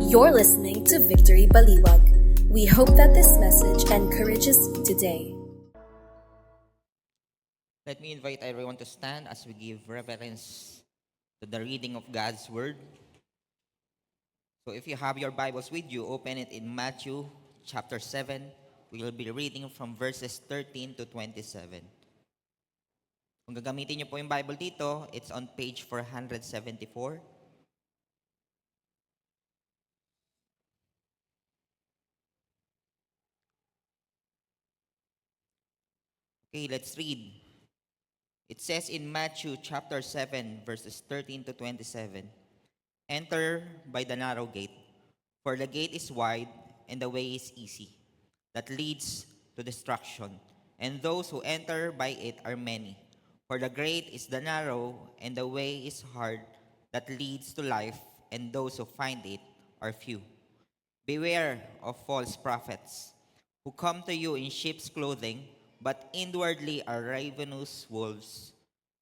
You're listening to Victory Baliwag. We hope that this message encourages you today. Let me invite everyone to stand as we give reverence to the reading of God's Word. So if you have your Bibles with you, open it in Matthew chapter 7. We will be reading from verses 13 to 27. Kung gagamitin niyo po yung Bible dito, it's on page 474. Okay, let's read. It says in Matthew chapter 7, verses 13 to 27, "Enter by the narrow gate, for the gate is wide and the way is easy, that leads to destruction, and those who enter by it are many. For the gate is the narrow and the way is hard that leads to life, and those who find it are few. Beware of false prophets, who come to you in sheep's clothing, but inwardly are ravenous wolves.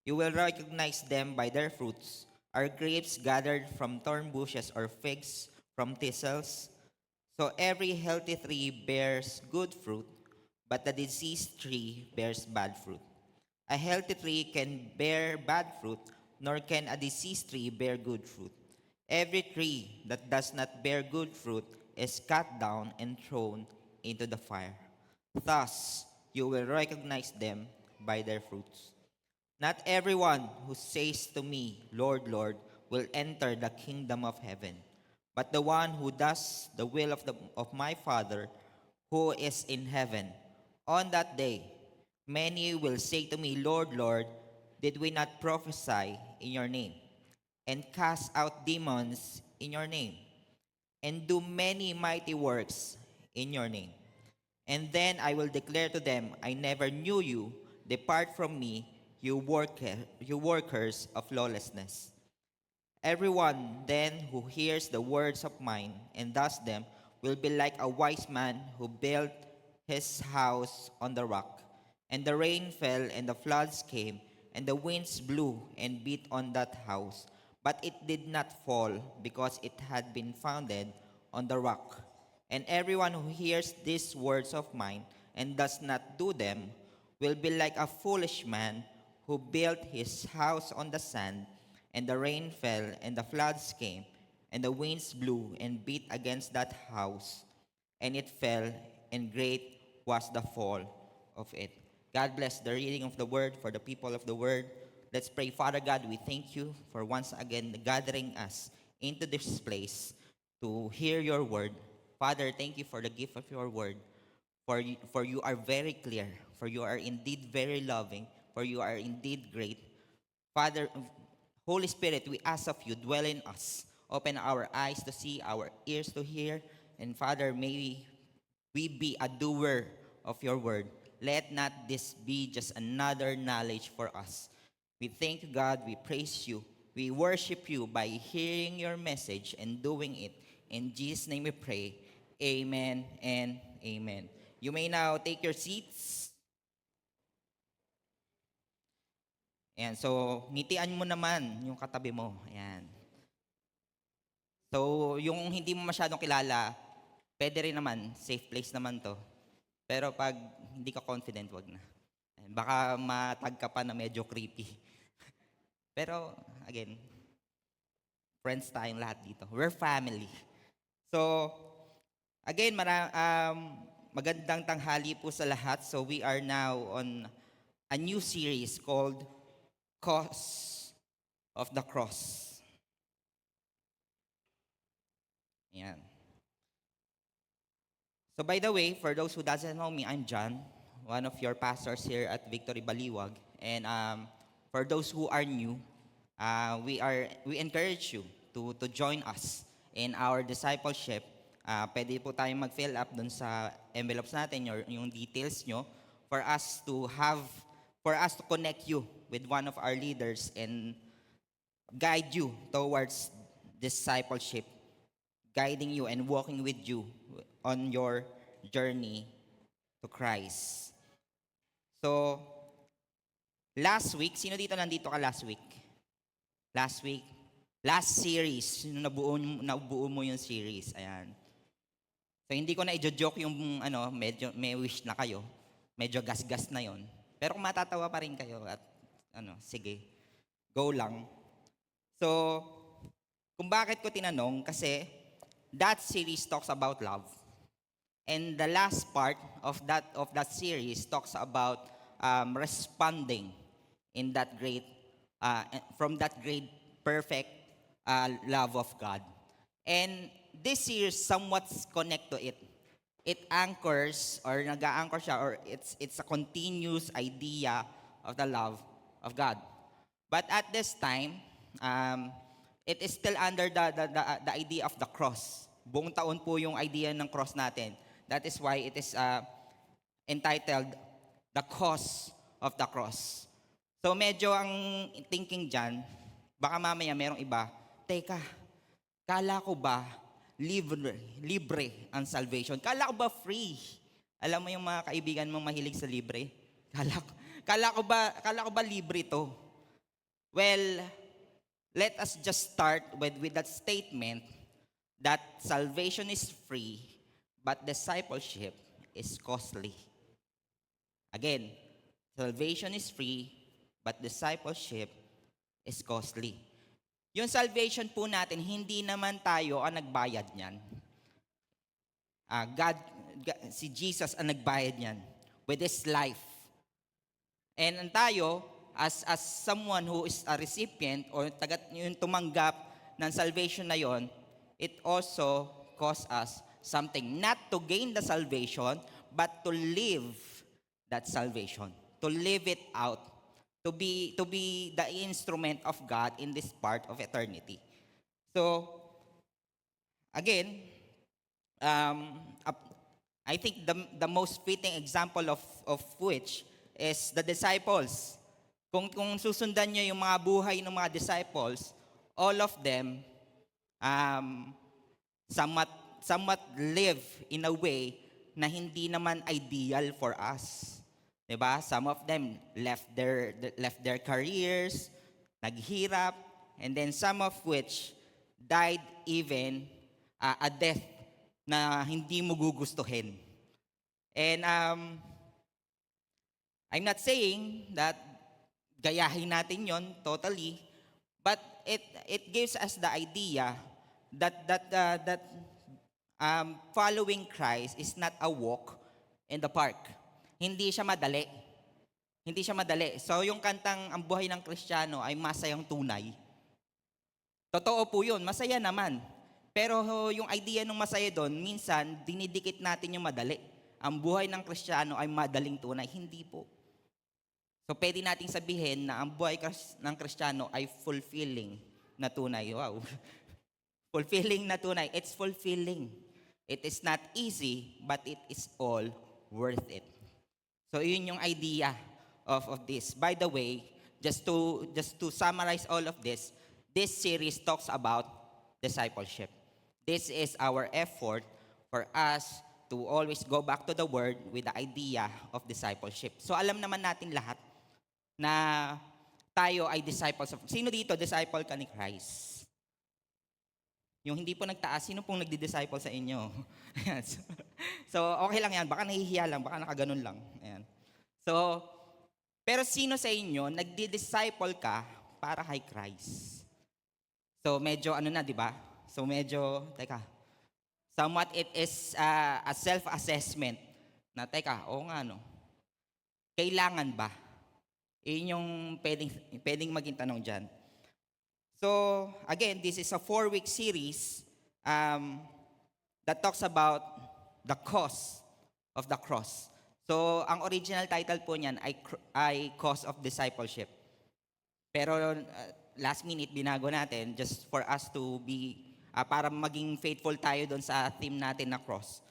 You will recognize them by their fruits. Are grapes gathered from thorn bushes or figs from thistles? So every healthy tree bears good fruit, but the diseased tree bears bad fruit. A healthy tree can bear bad fruit, nor can a diseased tree bear good fruit. Every tree that does not bear good fruit is cut down and thrown into the fire. Thus, you will recognize them by their fruits. Not everyone who says to me, 'Lord, Lord,' will enter the kingdom of heaven, but the one who does the will of my Father who is in heaven. On that day, many will say to me, 'Lord, Lord, did we not prophesy in your name, and cast out demons in your name, and do many mighty works in your name?' And then I will declare to them, 'I never knew you. Depart from me, you workers of lawlessness.' Everyone then who hears the words of mine and does them will be like a wise man who built his house on the rock. And the rain fell, and the floods came, and the winds blew and beat on that house. But it did not fall, because it had been founded on the rock. And everyone who hears these words of mine and does not do them will be like a foolish man who built his house on the sand. And the rain fell, and the floods came, and the winds blew and beat against that house, and it fell, and great was the fall of it." God bless the reading of the word for the people of the word. Let's pray. Father God, we thank you for once again gathering us into this place to hear your word. Father, thank you for the gift of your word. For you are very clear, for you are indeed very loving, for you are indeed great. Father, Holy Spirit, we ask of you, dwell in us. Open our eyes to see, our ears to hear. And Father, may we be a doer of your word. Let not this be just another knowledge for us. We thank you, God. We praise you. We worship you by hearing your message and doing it. In Jesus' name we pray. Amen and amen. You may now take your seats. Ayan, so ngitian mo naman yung katabi mo. Ayan. So, yung hindi mo masyadong kilala, pwede rin naman, safe place naman to. Pero pag hindi ka confident, wag na. Ayan, baka matag ka pa na medyo creepy. Pero, again, friends tayong lahat dito. We're family. So, again, magandang tanghali po sa lahat. So, we are now on a new series called Cause of the Cross. Ayan. So by the way, for those who doesn't know me, I'm John, one of your pastors here at Victory Baliwag. And for those who are new, we encourage you to join us in our discipleship. Pwede po tayong mag-fill up dun sa envelopes natin, yung details nyo, for us to connect you with one of our leaders and guide you towards discipleship, guiding you and walking with you on your journey to Christ. So, last week, sino dito nandito ka last week? Last week, last series, yung nabuo mo yung series. Ayan. So hindi ko na i-joke yung medyo may wish na kayo. Medyo gas-gas na yon. Pero kung matatawa pa rin kayo at sige, go lang. So, kung bakit ko tinanong, kasi that series talks about love. And the last part of that series talks about responding in that great from that great perfect love of God. And this series somewhat connect to it. It anchors or nag-anchor siya or it's a continuous idea of the love of God. But at this time, it is still under the idea of the cross. Buong taon po yung idea ng cross natin. That is why it is entitled The Cause of the Cross. So medyo ang thinking dyan, baka mamaya merong iba, teka, kala ko ba libre ang salvation? Kala ko ba free? Alam mo yung mga kaibigan mong mahilig sa libre? Kala ko ba libre to? Well, let us just start with that statement that salvation is free, but discipleship is costly. Again, salvation is free, but discipleship is costly. Yung salvation po natin, hindi naman tayo ang nagbayad niyan. Si Jesus ang nagbayad niyan with His life. And tayo, as someone who is a recipient or yung tumanggap ng salvation na yon, it also costs us something. Not to gain the salvation, but to live that salvation. To live it out. To be the instrument of God in this part of eternity. So, again, I think the most fitting example of which is the disciples. Kung susundan nyo yung mga buhay ng mga disciples, all of them somewhat live in a way na hindi naman ideal for us. Diba? Some of them left their careers, naghirap, and then some of which died even a death na hindi mo gugustuhin. And I'm not saying that gayahin natin yon totally, but it gives us the idea that following Christ is not a walk in the park. Hindi siya madali. Hindi siya madali. So yung kantang Ang Buhay ng Kristiyano ay masayang tunay. Totoo po yun, masaya naman. Pero yung idea ng masaya doon, minsan dinidikit natin yung madali. Ang buhay ng Kristiyano ay madaling tunay. Hindi po. So pwede nating sabihin na ang buhay ng Kristiyano ay fulfilling na tunay. Wow. Fulfilling na tunay. It's fulfilling. It is not easy, but it is all worth it. So yun yung idea of this. By the way, just to summarize all of this series talks about discipleship. This is our effort for us to always go back to the Word with the idea of discipleship. So alam naman natin lahat na tayo ay disciples of... Sino dito disciple ka ni Christ? Yung hindi po nagtaas, sino pong nagdi-disciple sa inyo? So okay lang yan, baka nahihiya lang, baka nakaganon lang. Ayan. So, pero sino sa inyo nagdi-disciple ka para kay Christ? So medyo di ba? So medyo, somewhat it is a self-assessment na kailangan ba? Yun yung pwedeng maging tanong dyan. So again, this is a 4-week series that talks about the cause of the cross. So ang original title po niyan ay Cause of Discipleship. Pero last minute binago natin just for us to be para maging faithful tayo doon sa theme natin na cross.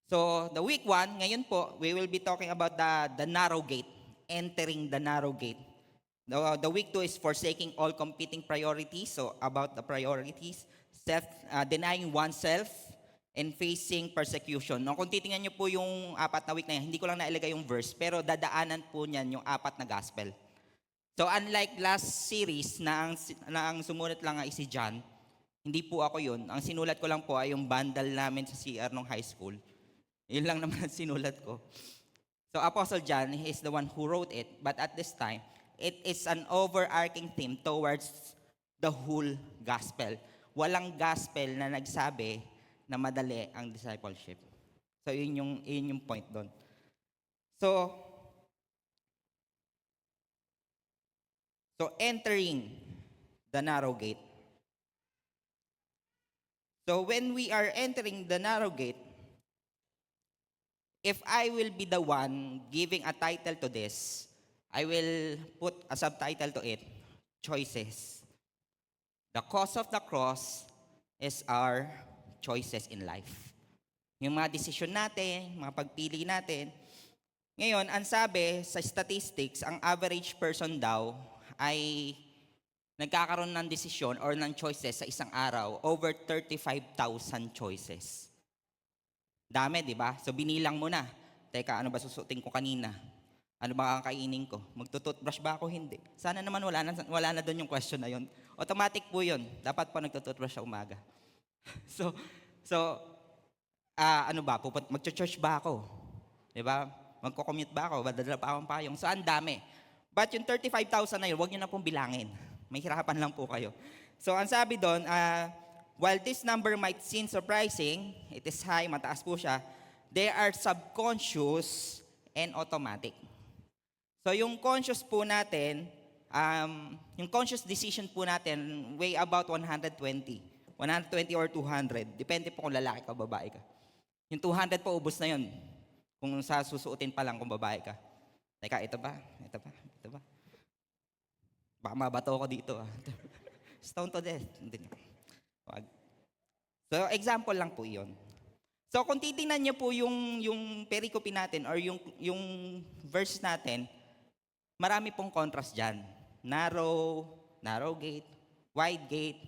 So the week 1, ngayon po, we will be talking about the narrow gate, entering the narrow gate. The week 2 is forsaking all competing priorities, so about the priorities, denying oneself, and facing persecution. No, kung titingnan niyo po yung 4 na week na yan, hindi ko lang nailagay yung verse, pero dadaanan po niyan yung 4 na gospel. So unlike last series na ang sumulat lang ay si John, hindi po ako yun. Ang sinulat ko lang po ay yung bundle namin sa CR nung high school. Yun lang naman ang sinulat ko. So Apostle John is the one who wrote it, but at this time, it is an overarching theme towards the whole gospel. Walang gospel na nagsabi na madali ang discipleship. So yun yung point doon. So entering the narrow gate. So when we are entering the narrow gate, if I will be the one giving a title to this, I will put a subtitle to it, Choices. The cause of the cross is our choices in life. Yung mga desisyon natin, mga pagpili natin. Ngayon, ang sabi sa statistics, ang average person daw ay nagkakaroon ng desisyon or ng choices sa isang araw, over 35,000 choices. Dami, di ba? So binilang mo na. Teka, ano ba susutin ko kanina? Ano ba kakainin ko? Magtututbrush ba ako? Hindi. Sana naman wala na doon yung question na yun. Automatic po yun. Dapat pa nagtututbrush sa umaga. So, ano ba? Magcho-church ba ako? Di ba? Magko-commute ba ako? Dadala pa akong payong? So, ang dami. But yung 35,000 na yun, huwag nyo na pong bilangin. May hirapan lang po kayo. So, ang sabi doon, while this number might seem surprising, it is high, mataas po siya, they are subconscious and automatic. So, yung conscious po natin, yung conscious decision po natin, weigh about 120 or 200. Depende po kung lalaki ka o babae ka. Yung 200 po, ubos na yun. Kung sa susuotin pa lang kung babae ka. Teka, ito ba? Baka mabato ko dito. Stone to death. Wag. So, example lang po yun. So, kung titingnan niyo po yung pericope natin or yung verse natin, marami pong contrast dyan. Narrow gate, wide gate,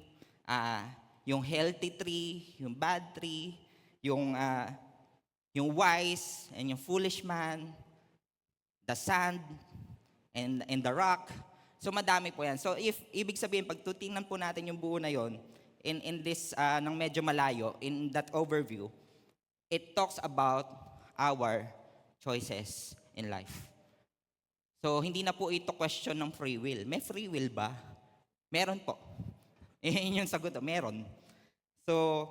yung healthy tree, yung bad tree, yung wise and yung foolish man, the sand and the rock. So madami po yan. So ibig sabihin, pag tutingnan po natin yung buo na yon in this, ng medyo malayo, in that overview, it talks about our choices in life. So hindi na po ito question ng free will. May free will ba? Meron po. Yun yung sagot, meron. So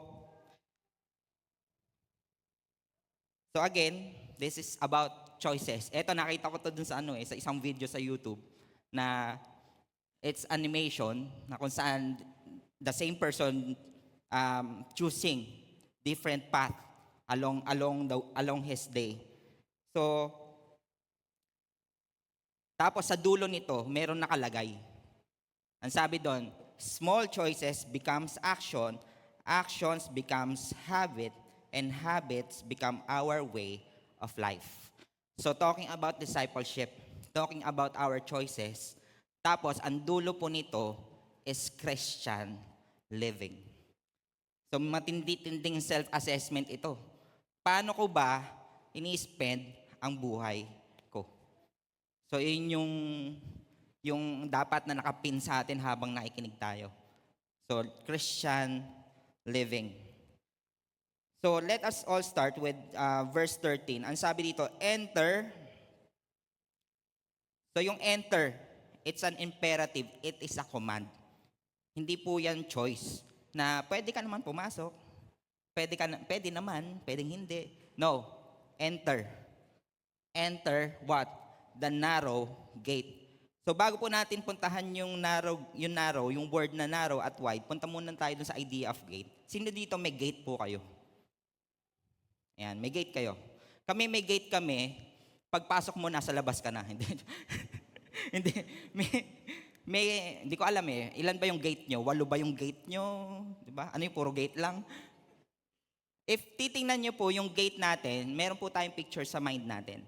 again, this is about choices. Ito, nakita ko to dun sa sa isang video sa YouTube na it's animation na kung saan the same person choosing different path along his day. So tapos sa dulo nito, meron nakalagay. Ang sabi doon, small choices becomes action, actions becomes habit, and habits become our way of life. So talking about discipleship, talking about our choices, tapos ang dulo po nito is Christian living. So matindi-tinding self-assessment ito. Paano ko ba ini-spend ang buhay ko? So yun yung dapat na nakapin sa atin habang nakikinig tayo. So Christian living. So let us all start with verse 13. Ang sabi dito, enter. So yung enter, it's an imperative. It is a command. Hindi po yan choice. Na pwede ka naman pumasok. Pwede naman, pwedeng hindi. No, enter. Enter what? The narrow gate. So bago po natin puntahan yung narrow, yung word na narrow at wide, punta muna tayo dun sa idea of gate. Sino dito may gate po kayo? Ayan, may gate kayo. Kami may gate kami, pagpasok mo nasa labas ka na. Hindi. Hindi ko alam ilan ba yung gate nyo? 8 ba yung gate nyo? Diba? Ano yung puro gate lang? If titingnan nyo po yung gate natin, meron po tayong picture sa mind natin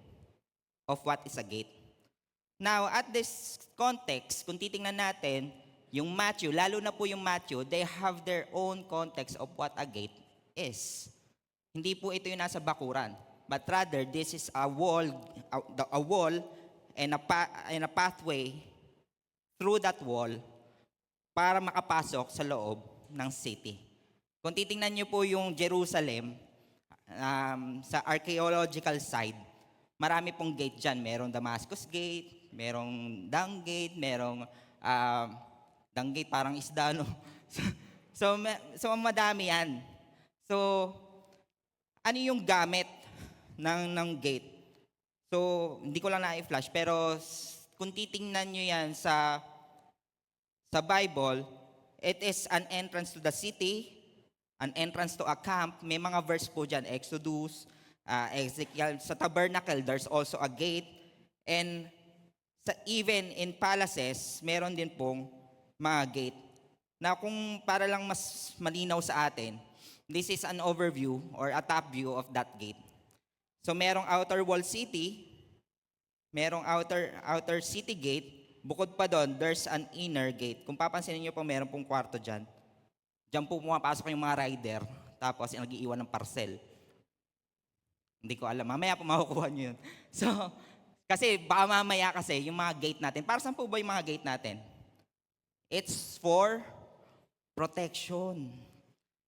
of what is a gate. Now, at this context, kung titingnan natin, yung Matthew, lalo na po yung Matthew, they have their own context of what a gate is. Hindi po ito yung nasa bakuran, but rather this is a wall and a pathway through that wall para makapasok sa loob ng city. Kung titingnan niyo po yung Jerusalem, sa archaeological side, marami pong gate dyan. Merong Damascus Gate, merong Dung Gate, merong Dung Gate parang isda, no? So madami yan. So, ano yung gamit ng gate? So, hindi ko lang na-flash, pero kung titingnan nyo yan sa Bible, it is an entrance to the city, an entrance to a camp. May mga verse po dyan, Exodus, Ezekiel. Sa tabernacle, there's also a gate. And even in palaces, meron din pong mga gate. Na kung para lang mas malinaw sa atin, this is an overview or a top view of that gate. So merong outer wall city, merong outer city gate, bukod pa doon, there's an inner gate. Kung papansinin niyo po, meron pong kwarto dyan. Diyan po pumapasok yung mga rider, tapos nag-iiwan ng parcel. Hindi ko alam, mamaya po makukuha niyo yun. So, kasi baka mamaya kasi yung mga gate natin, para saan po ba yung mga gate natin? It's for protection.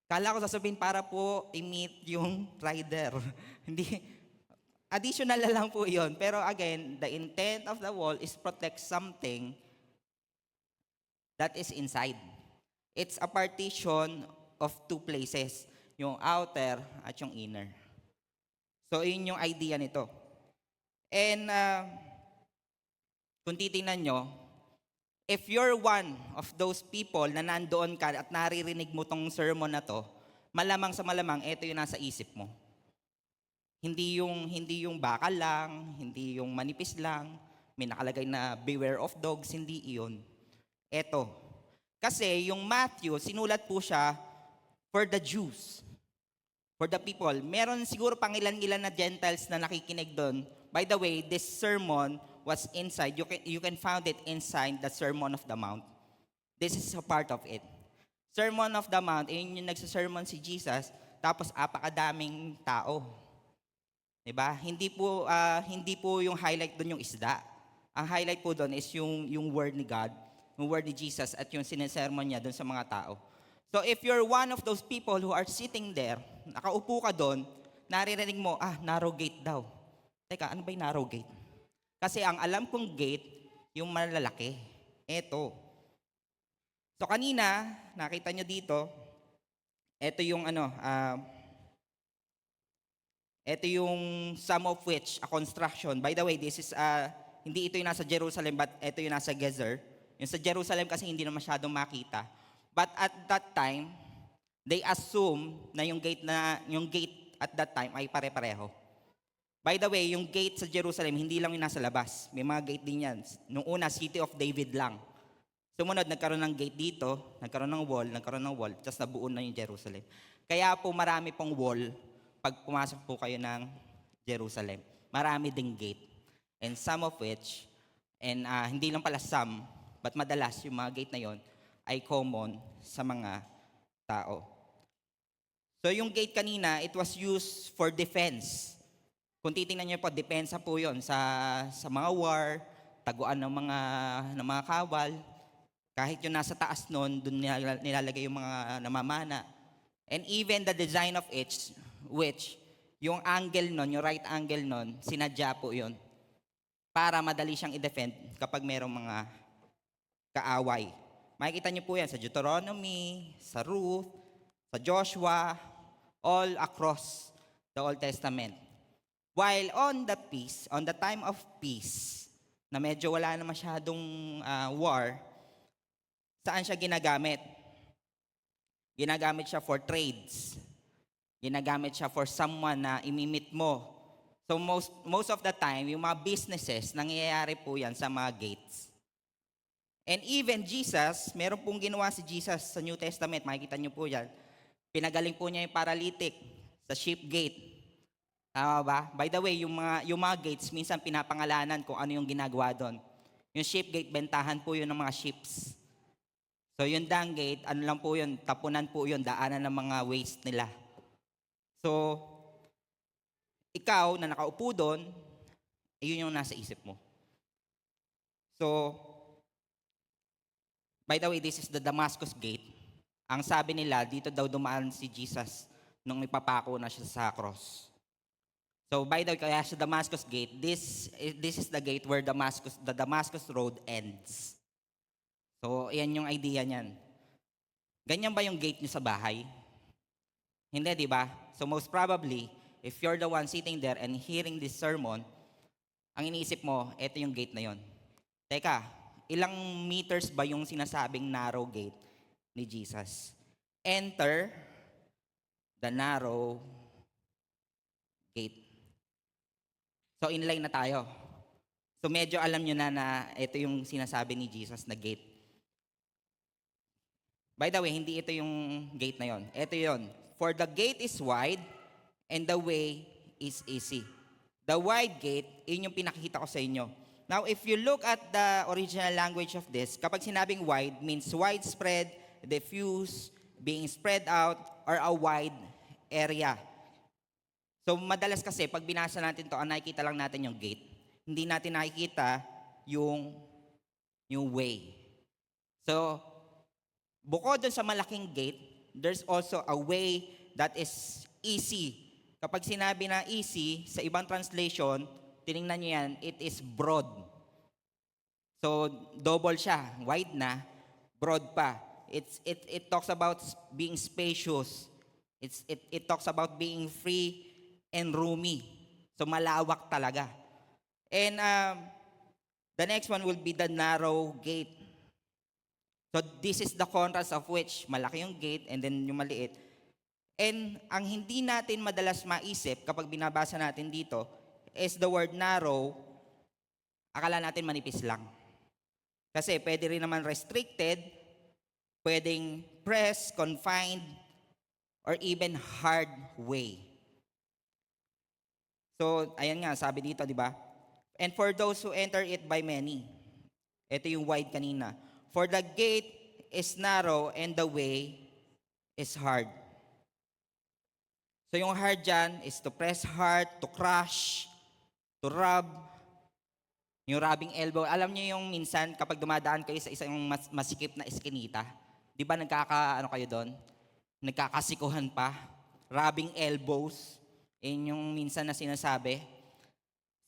Kala ko sasabihin para po i-meet yung rider. Hindi, additional na lang po yun. Pero again, the intent of the wall is protect something that is inside. It's a partition of two places, yung outer at yung inner. So, yun yung idea nito. And kung titingnan nyo, if you're one of those people na nandoon ka at naririnig mo tong sermon na to, malamang sa malamang, ito yung nasa isip mo. Hindi yung bakal lang, hindi yung manipis lang, may nakalagay na beware of dogs, hindi iyon. Ito. Kasi yung Matthew, sinulat po siya for the Jews, for the people. Meron siguro pang ilan-ilan na Gentiles na nakikinig doon. By the way, this sermon was inside. You can find it inside the Sermon of the Mount. This is a part of it. Sermon of the Mount, yun yung nagsasermon si Jesus, tapos apakadaming tao. Diba? Hindi po yung highlight doon yung isda. Ang highlight po doon is yung word ni God, yung word ni Jesus at yung sinesermon niya doon sa mga tao. So if you're one of those people who are sitting there, nakaupo ka doon, naririnig mo, narrow gate daw. Teka, ano ba yung narrow gate? Kasi ang alam kong gate, yung malalaki. Eto. So kanina, nakita nyo dito, eto yung ito yung some of which, a construction. By the way, this is, hindi ito yung nasa Jerusalem, but ito yung nasa Gezer. Yung sa Jerusalem kasi hindi na masyadong makita. But at that time, they assume na yung gate at that time ay pare-pareho. By the way, yung gate sa Jerusalem, hindi lang yung nasa labas. May mga gate din yan. Nung una, City of David lang. Sumunod, nagkaroon ng gate dito, nagkaroon ng wall, tapos nabuo na yung Jerusalem. Kaya po marami pong wall pag pumasok po kayo ng Jerusalem. Marami ding gate. And some of which, and hindi lang pala some, but madalas yung mga gate na yon ay common sa mga tao. So yung gate kanina, it was used for defense. Kung titingnan niyo po, depensa po yon sa mga war, taguan ng mga kawal. Kahit yung nasa taas noon, doon nilalagay yung mga namamana. And even the design of it, which yung angle nun, yung right angle nun, sinadya po yun para madali siyang i-defend kapag merong mga kaaway. Makikita niyo po yan sa Deuteronomy, sa Ruth, sa Joshua, all across the Old Testament. While on the time of peace, na medyo wala na masyadong war, saan siya ginagamit? Ginagamit siya for trades. Ginagamit siya for someone na imimit mo. So most of the time, yung mga businesses, nangyayari po yan sa mga gates. And even Jesus, meron pong ginawa si Jesus sa New Testament, makikita niyo po yan. Pinagaling po niya yung paralytic sa sheep gate. Tama ba? By the way, yung mga gates, minsan pinapangalanan kung ano yung ginagawa doon. Yung sheep gate, bentahan po yun ng mga sheeps. So yung dung gate, ano lang po yun, tapunan po yun, daanan ng mga waste nila. So, ikaw na nakaupo doon, yun yung nasa isip mo. So, By the way, this is the Damascus Gate. Ang sabi nila, dito daw dumaan si Jesus nung ipapako na siya sa cross. So by the way, kaya sa Damascus Gate, this is the gate where the Damascus Road ends. So yan yung idea niyan. Ganyan ba yung gate niyo sa bahay? Hindi, di ba? So most probably, if you're the one sitting there and hearing this sermon, ang iniisip mo, eto yung gate na yon. Teka, ilang meters ba yung sinasabing narrow gate ni Jesus? Enter the narrow gate. So inline na tayo. So medyo alam nyo na ito yung sinasabi ni Jesus na gate. By the way, hindi ito yung gate na yon. Ito yon. For the gate is wide and the way is easy. The wide gate, yun yung pinakikita ko sa inyo. Now, if you look at the original language of this, kapag sinabing wide, means widespread, diffuse, being spread out, or a wide area. So, madalas kasi, pag binasa natin to, nakikita lang natin yung gate. Hindi natin nakikita yung way. So, bukod dun sa malaking gate, there's also a way that is easy. Kapag sinabi na easy, sa ibang translation, tinignan nyo yan, it is broad. So, double siya. Wide na, broad pa. It talks about being spacious. It talks about being free and roomy. So, malawak talaga. And the next one will be the narrow gate. So, this is the contrast of which malaki yung gate and then yung maliit. And ang hindi natin madalas maisip kapag binabasa natin dito is the word narrow, akala natin manipis lang. Kasi pwede rin naman restricted, pwedeng press, confined, or even hard way. So, ayan nga, sabi dito, di ba? And for those who enter it by many. Ito yung wide kanina. For the gate is narrow and the way is hard. So yung hard dyan is to press hard, to crush, to rub, yung rubbing elbow. Alam niyo yung minsan kapag dumadaan kayo sa isang masikip na eskinita, di ba kayo doon? Nagkakasikuhan pa, rubbing elbows, yun yung minsan na sinasabi.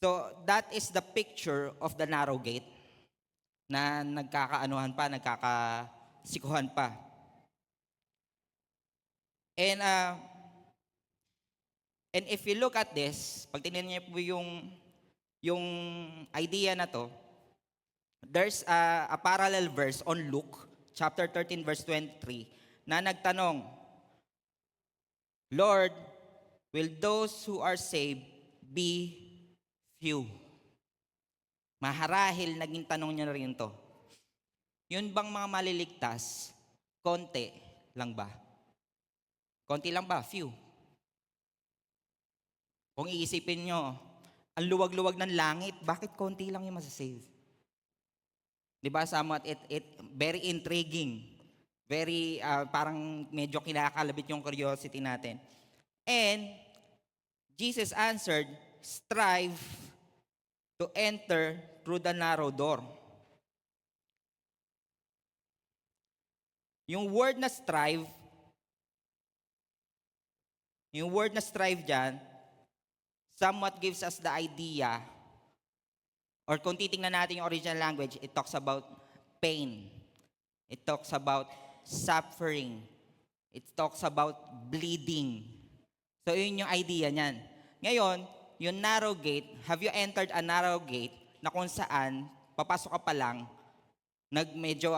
So that is the picture of the narrow gate na nagkakaanuhan pa, nagkakasikuhan pa. And if you look at this, pag tingnan niyo po yung idea na to, there's a parallel verse on Luke, chapter 13, verse 23, na nagtanong, Lord, will those who are saved be few? Maharahil, naging tanong niya na rin to. Yun bang mga maliligtas, konti lang ba? Konti lang ba? Few. Kung iisipin nyo, ang luwag-luwag ng langit, bakit konti lang yung masasave? Di ba, somewhat, it very intriguing. Very, parang medyo kinakalabit yung curiosity natin. And, Jesus answered, strive to enter through the narrow door. Yung word na strive dyan, somewhat gives us the idea, or kung titingnan natin yung original language, it talks about pain. It talks about suffering. It talks about bleeding. So yun yung idea niyan. Ngayon, yung narrow gate, have you entered a narrow gate na kung saan, papasok ka pa lang, medyo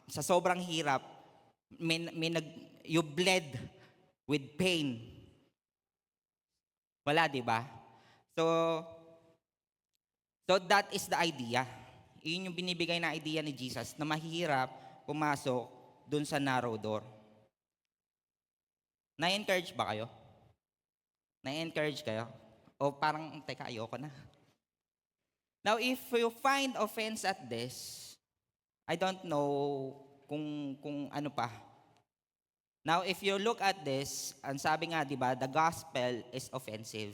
sa sobrang hirap, you bled with pain. Wala, di ba? So that is the idea. Yun yung binibigay na idea ni Jesus na mahirap pumasok dun sa narrow door. Na-encourage ba kayo? Na-encourage kayo? O parang, teka, ayoko na. Now, if you find offense at this, I don't know kung ano pa. Now, if you look at this, ang sabi nga, di ba, the gospel is offensive.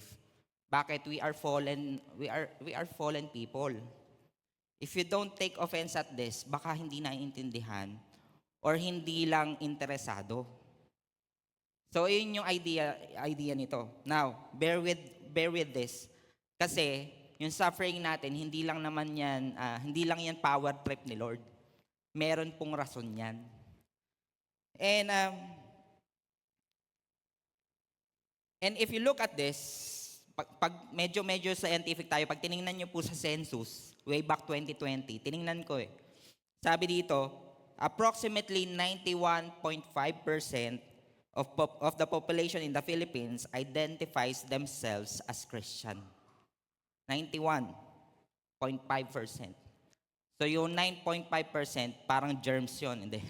Bakit? We are fallen people. If you don't take offense at this, baka hindi naiintindihan or hindi lang interesado. So, yun yung idea nito. Now, bear with this. Kasi, yung suffering natin, hindi lang hindi lang yan power trip ni Lord. Meron pong rason yan. And if you look at this, pag medyo scientific tayo, pag tiningnan nyo po sa census, way back 2020, tiningnan ko Sabi dito, approximately 91.5% of the population in the Philippines identifies themselves as Christian. 91.5%. So yung 9.5% parang germs yun. Hindi.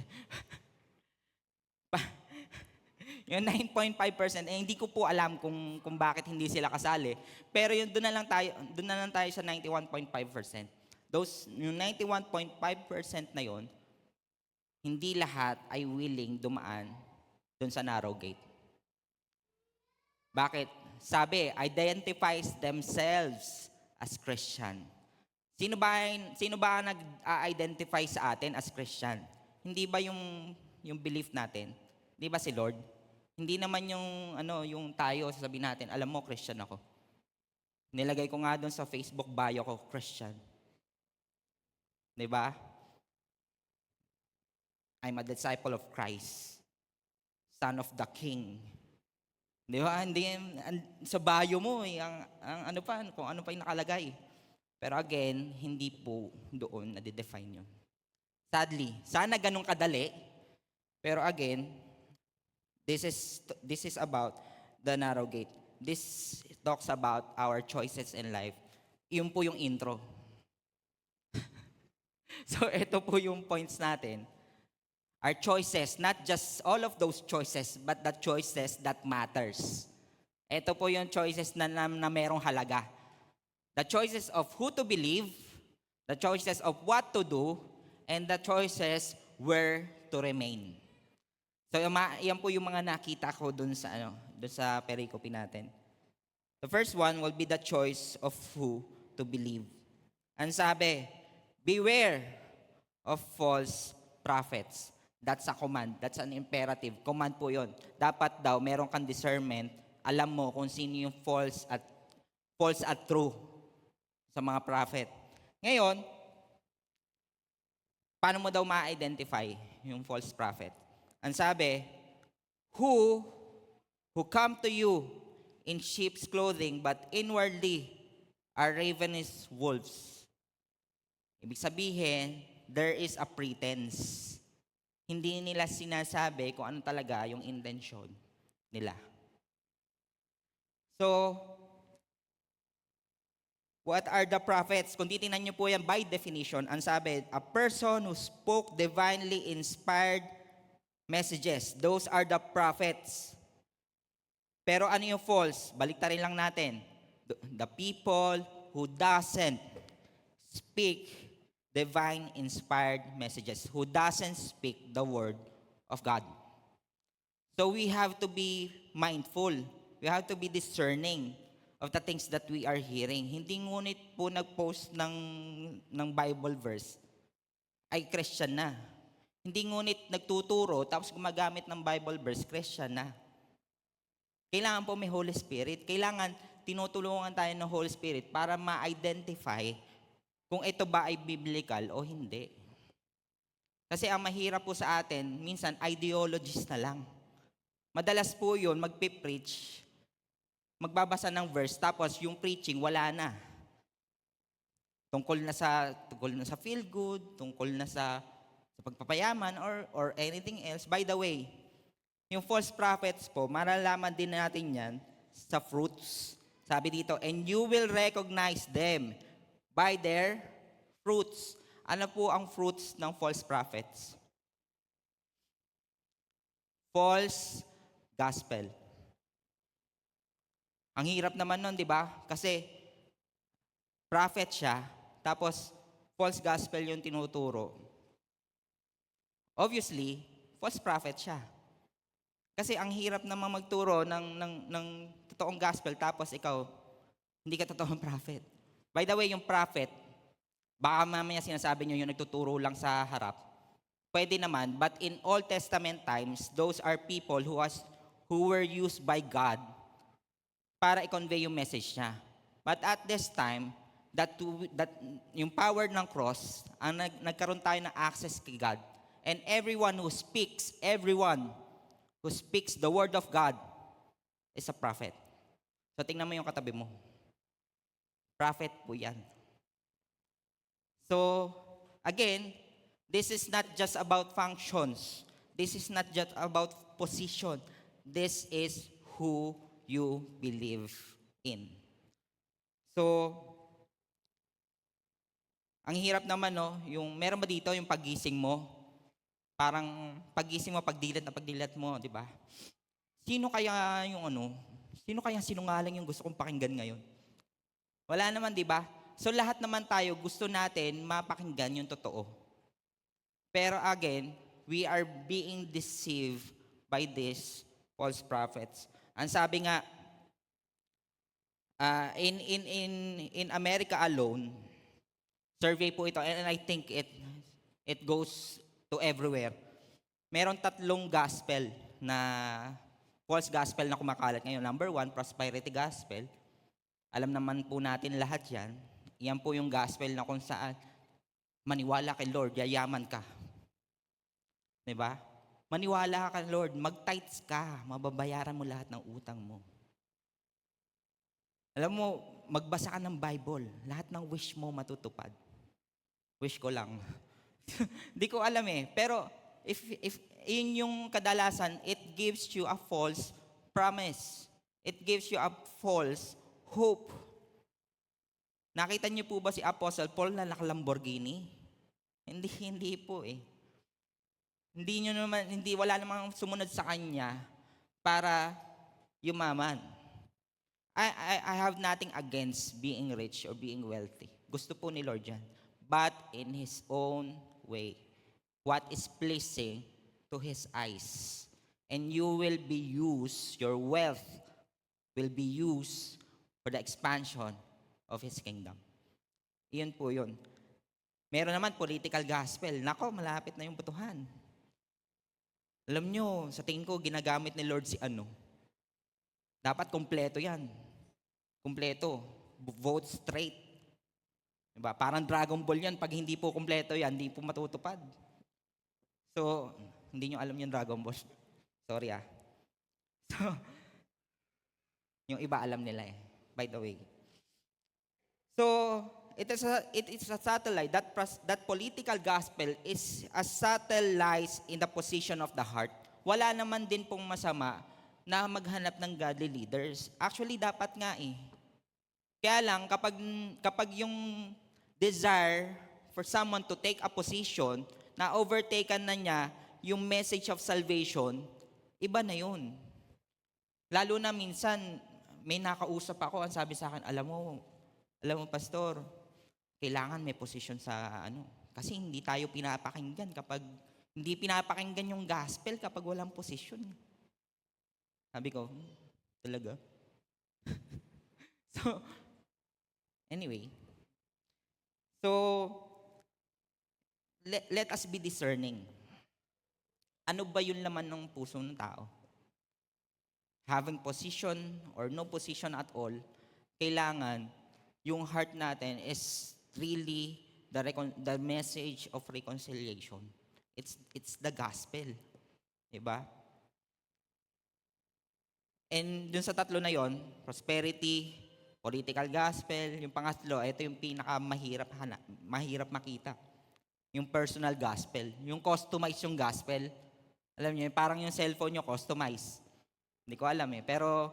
Yung 9.5%, hindi ko po alam kung bakit hindi sila kasali. Pero yun, doon na lang tayo sa 91.5%. Yung 91.5% na yun, hindi lahat ay willing dumaan doon sa narrow gate. Bakit? Sabi, identifies themselves as Christian. Sino ba nag-identify sa atin as Christian? Hindi ba yung belief natin? Hindi ba si Lord? Hindi naman yung tayo, sasabihin natin, alam mo, Christian ako. Nilagay ko nga doon sa Facebook bio ko, Christian. Di ba? I'm a disciple of Christ. Son of the King. Di ba? Hindi, sa bio mo, kung ano pa yung nakalagay. Pero again, hindi po doon na-define yun. Sadly, sana ganun kadali. Pero again, this is about the narrow gate. This talks about our choices in life. Yun po yung intro. So, ito po yung points natin. Our choices, not just all of those choices, but the choices that matters. Ito po yung choices na merong halaga. The choices of who to believe, the choices of what to do, and the choices where to remain. So, yan po yung mga nakita ko dun sa pericope natin. The first one will be the choice of who to believe. Ang sabi, beware of false prophets. That's a command. That's an imperative. Command po yun. Dapat daw, meron kang discernment, alam mo kung sino yung false at true sa mga prophet. Ngayon, paano mo daw ma-identify yung false prophet? Ang sabi, who come to you in sheep's clothing, but inwardly are ravenous wolves. Ibig sabihin, there is a pretense. Hindi nila sinasabi kung ano talaga yung intention nila. So, what are the prophets? Kung titingnan nyo po yan by definition, ang sabi, a person who spoke divinely inspired messages. Those are the prophets. Pero ano yung false? Baliktarin lang natin. The people who doesn't speak divine inspired messages, who doesn't speak the word of God. So we have to be mindful. We have to be discerning of the things that we are hearing. Hindi ngunit po nag-post ng Bible verse ay Christian na. Hindi ngunit nagtuturo tapos gumagamit ng Bible verse, Christian na. Kailangan po may Holy Spirit. Kailangan tinutulungan tayo ng Holy Spirit para ma-identify kung ito ba ay biblical o hindi. Kasi ang mahirap po sa atin, minsan ideologies na lang. Madalas po yun, magpipreach, magbabasa ng verse, tapos yung preaching, wala na. Tungkol na sa feel good, tungkol na sa pagpapayaman or anything else. By the way, yung false prophets po, malalaman din natin yan sa fruits. Sabi dito, and you will recognize them by their fruits. Ano po ang fruits ng false prophets? False gospel. Ang hirap naman nun, di ba? Kasi prophet siya, tapos false gospel yung tinuturo. Obviously, false prophet siya. Kasi ang hirap naman magturo ng totoong gospel tapos ikaw, hindi ka totoong prophet. By the way, yung prophet, Baka mamaya sinasabi nyo yung nagtuturo lang sa harap. Pwede naman, but in Old Testament times, those are people who were used by God para i-convey yung message niya. But at this time, that yung power ng cross, nagkaroon tayo ng access kay God. And everyone who speaks the word of God is a prophet. So tingnan mo yung katabi mo. Prophet po yan. So, again, this is not just about functions. This is not just about position. This is who you believe in. So, ang hirap naman, no, yung meron ba dito yung paggising mo? Parang paggising mo, pagdilat mo, di ba? Sino kaya sinungaling yung gusto kong pakinggan ngayon? Wala naman, di ba? So lahat naman tayo gusto natin mapakinggan yung totoo. Pero again, we are being deceived by these false prophets. Ang sabi nga, in America alone, survey po ito, and I think it goes to everywhere. Meron 3 gospel na false gospel na kumakalat ngayon. Number 1, prosperity gospel. Alam naman po natin lahat yan. Yan po yung gospel na kung saan maniwala kay Lord, yayaman ka. Diba? Maniwala ka kay Lord, mag-tithes ka, mababayaran mo lahat ng utang mo. Alam mo, magbasa ka ng Bible, lahat ng wish mo matutupad. Wish ko lang. Di ko alam eh. Pero if yun yung kadalasan, it gives you a false promise. It gives you a false hope. Nakita niyo po ba si Apostle Paul na naka-Lamborghini? Hindi po eh. Wala namang sumunod sa kanya para yumaman. I have nothing against being rich or being wealthy. Gusto po ni Lord yan. But in His own way. What is pleasing to His eyes. And your wealth will be used for the expansion of His kingdom. Iyon po yun. Meron naman political gospel. Nako, malapit na yung botohan. Alam nyo, sa tingin ko, ginagamit ni Lord si ano. Dapat kompleto yan. Kompleto. Vote straight. Diba? Parang Dragon Ball yan. Pag hindi po kompleto yan, hindi po matutupad. So, hindi nyo alam yung Dragon Ball. Sorry ah. So, yung iba alam nila eh. By the way. So, it is a subtle lie. That political gospel is a subtle lies in the position of the heart. Wala naman din pong masama na maghanap ng godly leaders. Actually, dapat nga eh. Kaya lang, kapag yung desire for someone to take a position na overtaken na niya yung message of salvation, iba na yun. Lalo na minsan, may nakausap ako, ang sabi sa akin, alam mo, pastor, kailangan may position sa kasi hindi tayo pinapakinggan kapag hindi pinapakinggan yung gospel kapag walang position. Sabi ko, talaga? So, anyway. So, let us be discerning. Ano ba yung laman ng puso ng tao? Having position or no position at all, kailangan yung heart natin is really the message of reconciliation. It's the gospel. Diba? And dun sa 3 na yon, prosperity, political gospel, yung pangatlo, ito yung mahirap makita. Yung personal gospel. Yung customize yung gospel. Alam niyo, parang yung cellphone nyo customize. Hindi ko alam eh. Pero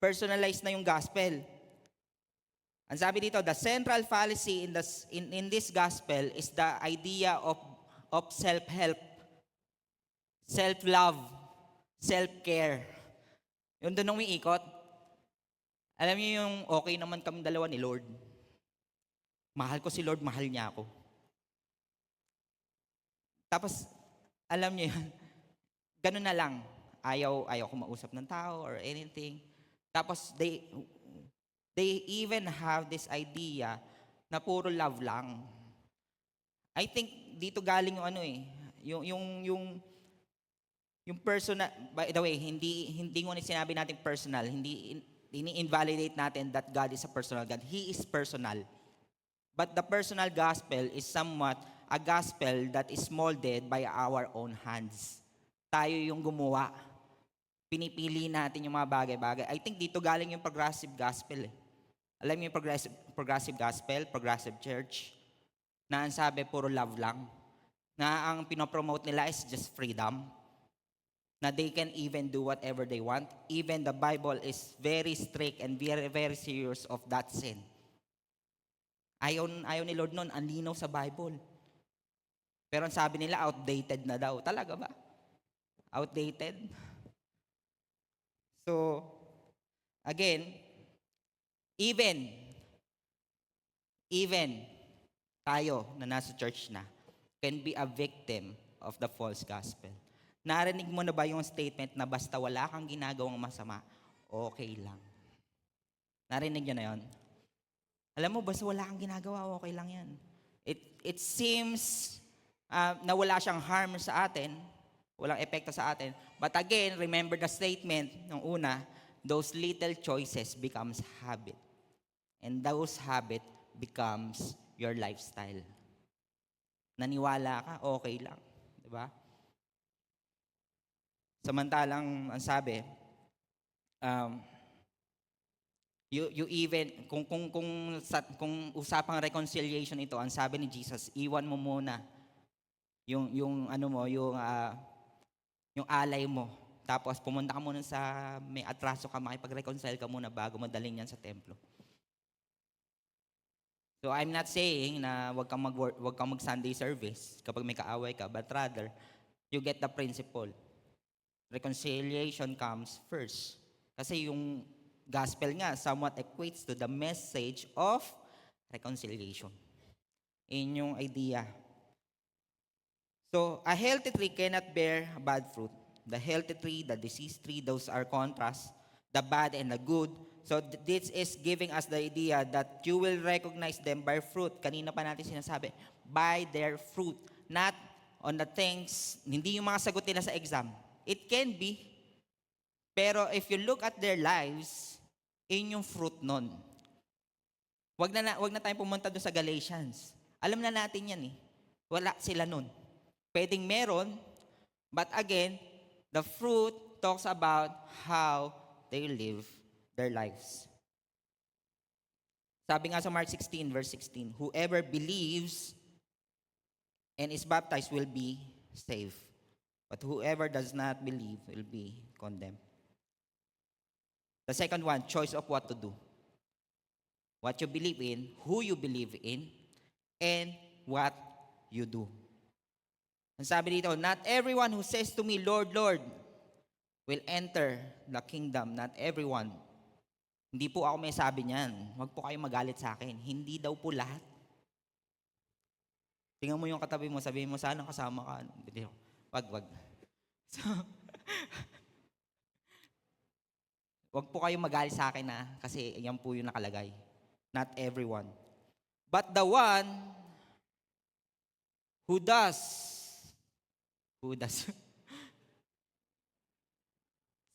personalized na yung gospel. Ang sabi dito, the central fallacy in this gospel is the idea of self-help, self-love, self-care. Yung doon umiikot. Alam niyo yung okay naman kami dalawa ni Lord. Mahal ko si Lord, mahal niya ako. Tapos, alam niyo yun, ganun na lang. Ayaw ko mausap ng tao or anything. Tapos, they even have this idea na puro love lang. I think dito galing yung ano eh, yung personal, by the way, hindi ngunit sinabi natin personal, hindi ini-invalidate natin that God is a personal God. He is personal. But the personal gospel is somewhat a gospel that is molded by our own hands. Tayo yung gumawa. Pinipili natin yung mga bagay-bagay. I think dito galing yung progressive gospel eh. Alam niyo yung progressive gospel, progressive church, na ang sabi puro love lang. Na ang pinopromote nila is just freedom. Na they can even do whatever they want. Even the Bible is very strict and very, very serious of that sin. Ayaw ni Lord nun, ang linaw sa Bible. Pero ang sabi nila, outdated na daw. Talaga ba? Outdated? So, again, even tayo na nasa church na can be a victim of the false gospel. Narinig mo na ba yung statement na basta wala kang ginagawang masama, okay lang? Narinig nyo na yun? Alam mo, basta wala kang ginagawa, okay lang yan. It seems na wala siyang harm sa atin, walang epekto sa atin. But again, remember the statement ng una, those little choices becomes habit. And those habit becomes your lifestyle. Naniwala ka, okay lang. Diba? Samantalang, ang sabi, you even, kung usapang reconciliation ito, ang sabi ni Jesus, iwan mo muna yung alay mo. Tapos pumunta ka muna sa may atraso ka, makipag-reconcile ka muna bago mo dalhin yan sa templo. So I'm not saying na wag kang mag-Sunday service kapag may kaaway ka, but rather, you get the principle. Reconciliation comes first. Kasi yung gospel nga somewhat equates to the message of reconciliation. In yung idea. So, a healthy tree cannot bear bad fruit. The healthy tree, the diseased tree, those are contrasts, the bad and the good. So, this is giving us the idea that you will recognize them by fruit. Kanina pa natin sinasabi, by their fruit. Not on the things, hindi yung mga sagot nila sa exam. It can be, pero if you look at their lives, in yung fruit nun. Wag na tayong pumunta doon sa Galatians. Alam na natin yan eh. Wala sila nun. Pwedeng meron, but again, the fruit talks about how they live their lives. Sabi nga sa Mark 16, verse 16, whoever believes and is baptized will be saved. But whoever does not believe will be condemned. The second one, choice of what to do. What you believe in, who you believe in, and what you do. Ang sabi dito, not everyone who says to me, Lord, Lord, will enter the kingdom. Not everyone. Hindi po ako may sabi niyan. Huwag po kayong magalit sa akin. Hindi daw po lahat. Tingnan mo yung katabi mo, sabihin mo, sana kasama ka. Wag. So, wag po kayong magalit sa akin na kasi yan po yung nakalagay. Not everyone. But the one who does.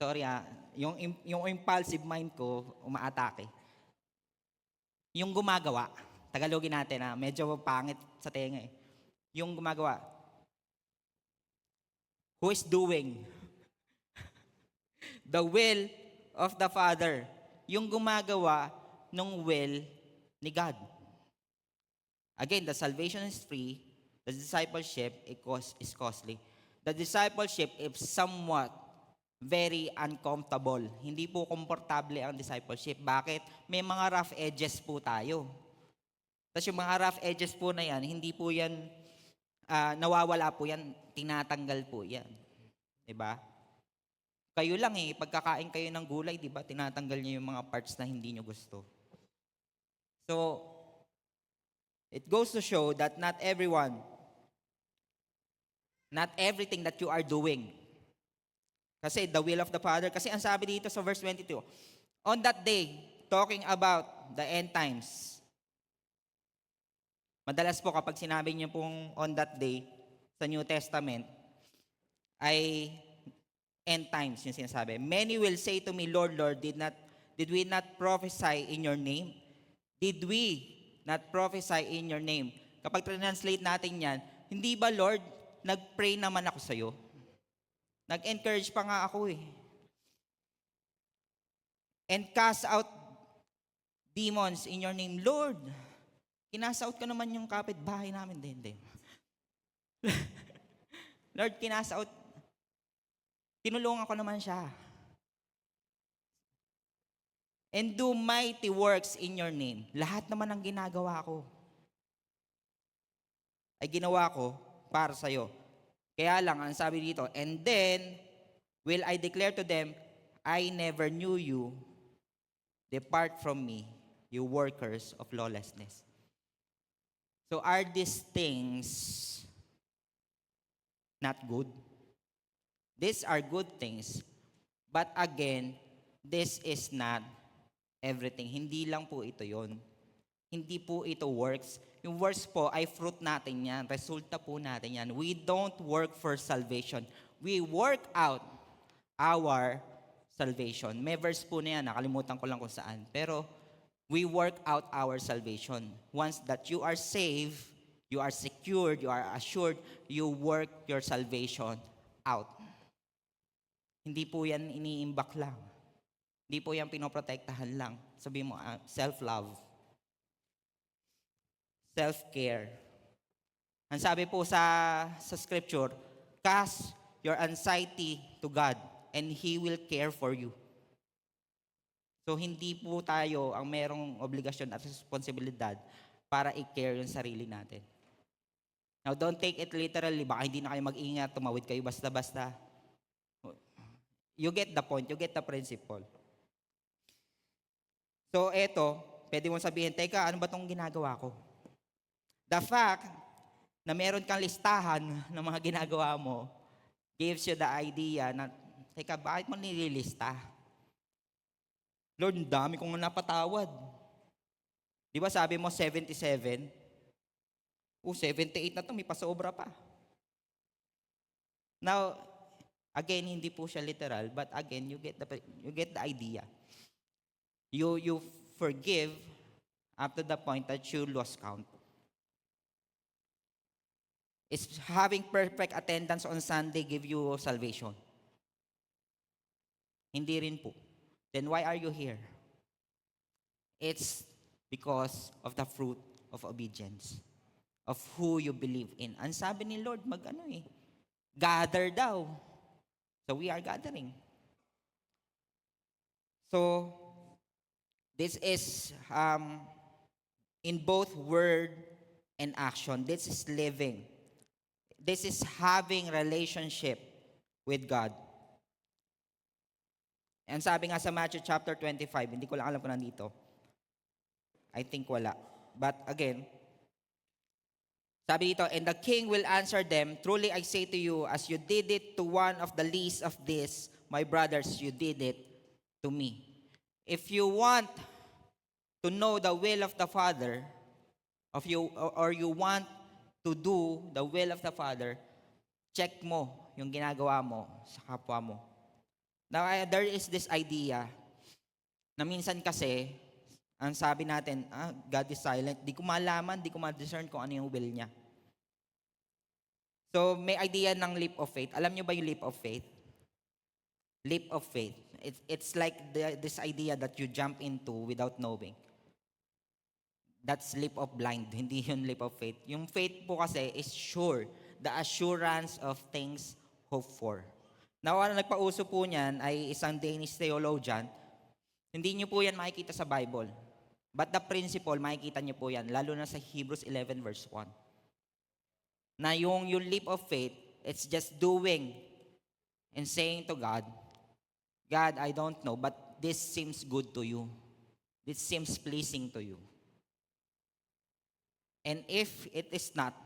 Sorry yung impulsive mind ko umaatake. Yung gumagawa. Tagalogin natin medyo pangit sa tenga eh. Yung gumagawa. Who is doing the will of the Father. Yung gumagawa ng will ni God. Again, the salvation is free. The discipleship is costly. The discipleship is somewhat very uncomfortable. Hindi po komportable ang discipleship. Bakit? May mga rough edges po tayo. Tapos yung mga rough edges po na yan, hindi po yan nawawala po yan, tinatanggal po yan. Diba? Kayo lang pagkakain kayo ng gulay, diba? Tinatanggal niyo yung mga parts na hindi niyo gusto. So, it goes to show that not everything that you are doing. Kasi the will of the Father, kasi ang sabi dito sa verse 22, on that day, talking about the end times, Madalas po kapag sinabi niyo pong on that day sa New Testament, ay end times yung sinasabi. Many will say to me, Lord, Lord, did we not prophesy in your name? Did we not prophesy in your name? Kapag translate natin yan, hindi ba Lord, nag-pray naman ako sa'yo? Nag-encourage pa nga ako eh. And cast out demons in your name. Lord, kinasa out ka naman yung kapitbahay namin. Hindi. Lord, kinasa out. Tinulungan ko naman siya. And do mighty works in your name. Lahat naman ng ginagawa ko ay ginawa ko para sa'yo. Kaya lang, ang sabi dito, and then will I declare to them, I never knew you. Depart from me, you workers of lawlessness. So are these things not good? These are good things. But again, this is not everything. Hindi lang po ito yon. Hindi po ito works. Yung works po ay fruit natin yan. Resulta po natin yan. We don't work for salvation. We work out our salvation. May verse po na yan. Nakalimutan ko lang kung saan. Pero we work out our salvation. Once that you are saved, you are secured, you are assured, you work your salvation out. Hindi po yan iniimbak lang. Hindi po yan pinoprotektahan lang. Sabi mo, self-love. Self-care. Ang sabi po sa scripture, cast your anxiety to God and He will care for you. So hindi po tayo ang merong obligasyon at responsibilidad para i-care yung sarili natin. Now don't take it literally, baka hindi na kayo mag-ingat, tumawid kayo basta-basta. You get the point, you get the principle. So eto, pwede mong sabihin, teka, ano ba itong ginagawa ko? The fact na meron kang listahan ng mga ginagawa mo gives you the idea na, teka, bakit mo nililista? Lord, ang dami kong napatawad. Di ba sabi mo 77? 78 na to, may pasobra pa. Now, again, hindi po siya literal, but again, you get the idea. You forgive up to the point that you lost count. Is having perfect attendance on Sunday give you salvation? Hindi rin po. Then why are you here? It's because of the fruit of obedience, of who you believe in. Ang sabi ni Lord, gather daw. So we are gathering. So this is in both word and action. This is living. This is having relationship with God. And sabi nga sa Matthew chapter 25, hindi ko lang alam kung nandito. I think wala. But again, sabi dito, and the king will answer them, truly I say to you, as you did it to one of the least of these, my brothers, you did it to me. If you want to know the will of the Father, or you want to do the will of the Father, check mo yung ginagawa mo sa kapwa mo. Now, there is this idea na minsan kasi, ang sabi natin, God is silent, di ko malaman, di ko ma-discern kung ano yung will niya. So, may idea ng leap of faith. Alam niyo ba yung leap of faith? Leap of faith. It's like this idea that you jump into without knowing. That's leap of blind, hindi yun leap of faith. Yung faith po kasi is sure, the assurance of things hoped for. Now, ang nagpauso po niyan ay isang Danish theologian. Hindi niyo po yan makikita sa Bible. But the principle, makikita niyo po yan, lalo na sa Hebrews 11 verse 1. Na yung leap of faith, it's just doing and saying to God, God, I don't know, but this seems good to you. This seems pleasing to you. And if it is not,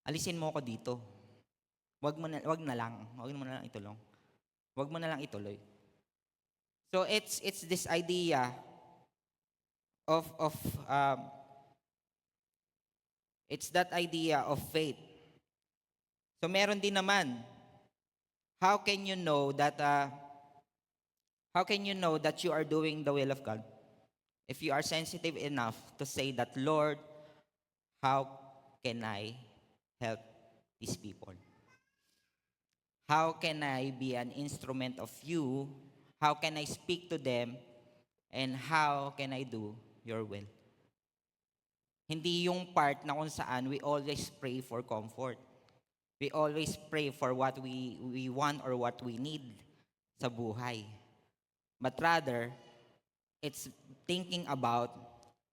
alisin mo ko dito. Wag mo na lang itulong. Wag mo na lang ituloy. So it's this idea of It's that idea of faith. So meron din naman, how can you know that you are doing the will of God? If you are sensitive enough to say that, Lord, how can I help these people? How can I be an instrument of you? How can I speak to them? And how can I do your will? Hindi yung part na kung saan we always pray for comfort. We always pray for what we want or what we need sa buhay. But rather, it's thinking about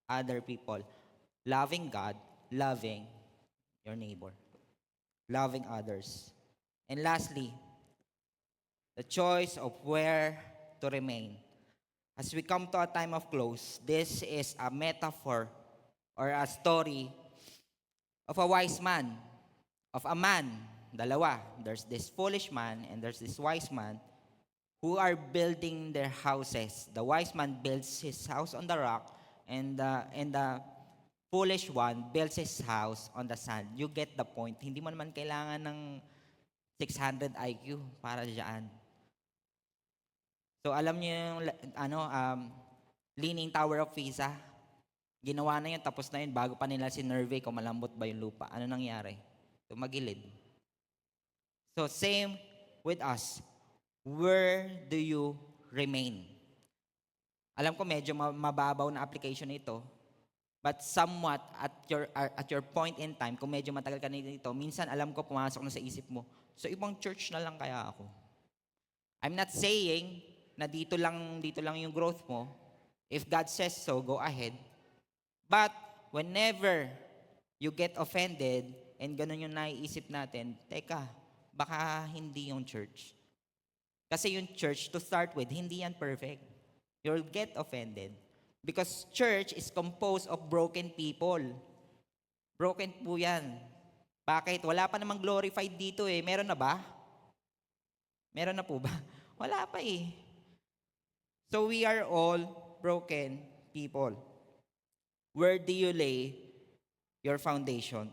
other people. Loving God, loving your neighbor. Loving others. And lastly, the choice of where to remain. As we come to a time of close, this is a metaphor or a story of a wise man, of a man, dalawa. There's this foolish man and there's this wise man who are building their houses. The wise man builds his house on the rock and the foolish one builds his house on the sand. You get the point. Hindi mo naman kailangan ng 600 IQ para diyan. So alam niyo yung Leaning Tower of Pisa? Ginawa na yun, tapos na yun, bago pa nila sinurvey kung malambot ba yung lupa. Ano nangyari? Tumagilid. So same with us. Where do you remain? Alam ko medyo mababaw na application ito, but somewhat at your point in time, kung medyo matagal ka na dito, minsan alam ko pumasok na sa isip mo, so ibang church na lang kaya ako. I'm not saying na dito lang yung growth mo. If God says so, go ahead. But whenever you get offended and ganun yung naiisip natin, teka, baka hindi yung church. Kasi yung church, to start with, hindi yan perfect. You'll get offended. Because church is composed of broken people. Broken po yan. Bakit? Wala pa namang glorified dito eh. Meron na ba? Meron na po ba? Wala pa eh. So we are all broken people. Where do you lay your foundation?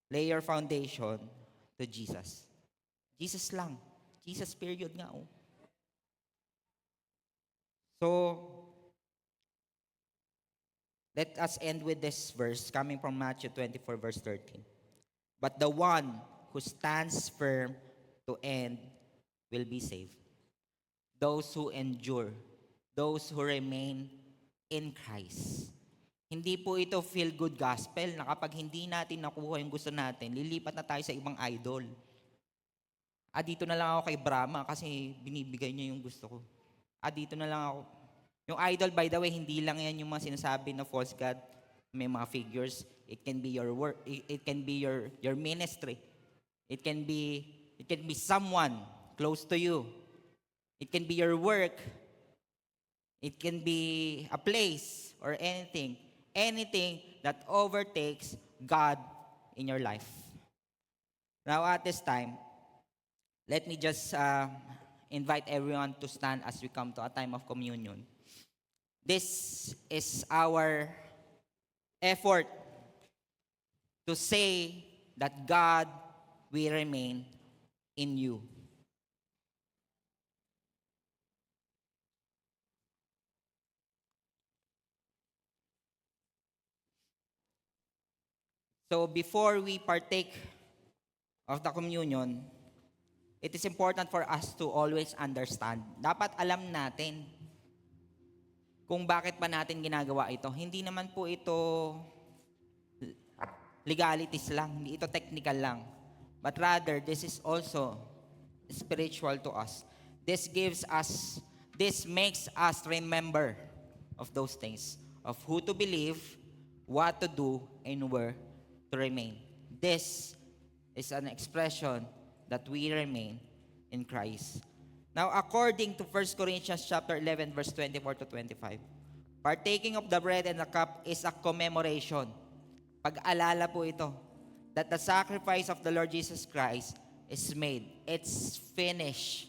Lay your foundation to Jesus. Jesus lang. Jesus period nga oh. So, let us end with this verse coming from Matthew 24 verse 13. But the one who stands firm to end will be saved. Those who endure, those who remain in Christ. Hindi po ito feel-good gospel na kapag hindi natin nakuha yung gusto natin, lilipat na tayo sa ibang idol. Dito na lang ako kay Brahma kasi binibigay niya yung gusto ko. Dito na lang ako. Yung idol, by the way, hindi lang yan yung mga sinasabi na false god. May mga figures. It can be your work. It can be your ministry. It can be someone close to you. It can be your work. It can be a place or anything. Anything that overtakes God in your life. Now at this time, let me just invite everyone to stand as we come to a time of communion. This is our effort to say that God will remain in you. So before we partake of the communion, it is important for us to always understand. Dapat alam natin kung bakit pa natin ginagawa ito. Hindi naman po ito legalities lang, hindi ito technical lang. But rather, this is also spiritual to us. This makes us remember of those things, of who to believe, what to do, and where to remain. This is an expression that we remain in Christ. Now, according to 1 Corinthians chapter 11, verse 24 to 25, partaking of the bread and the cup is a commemoration. Pag-alala po ito, that the sacrifice of the Lord Jesus Christ is made. It's finished.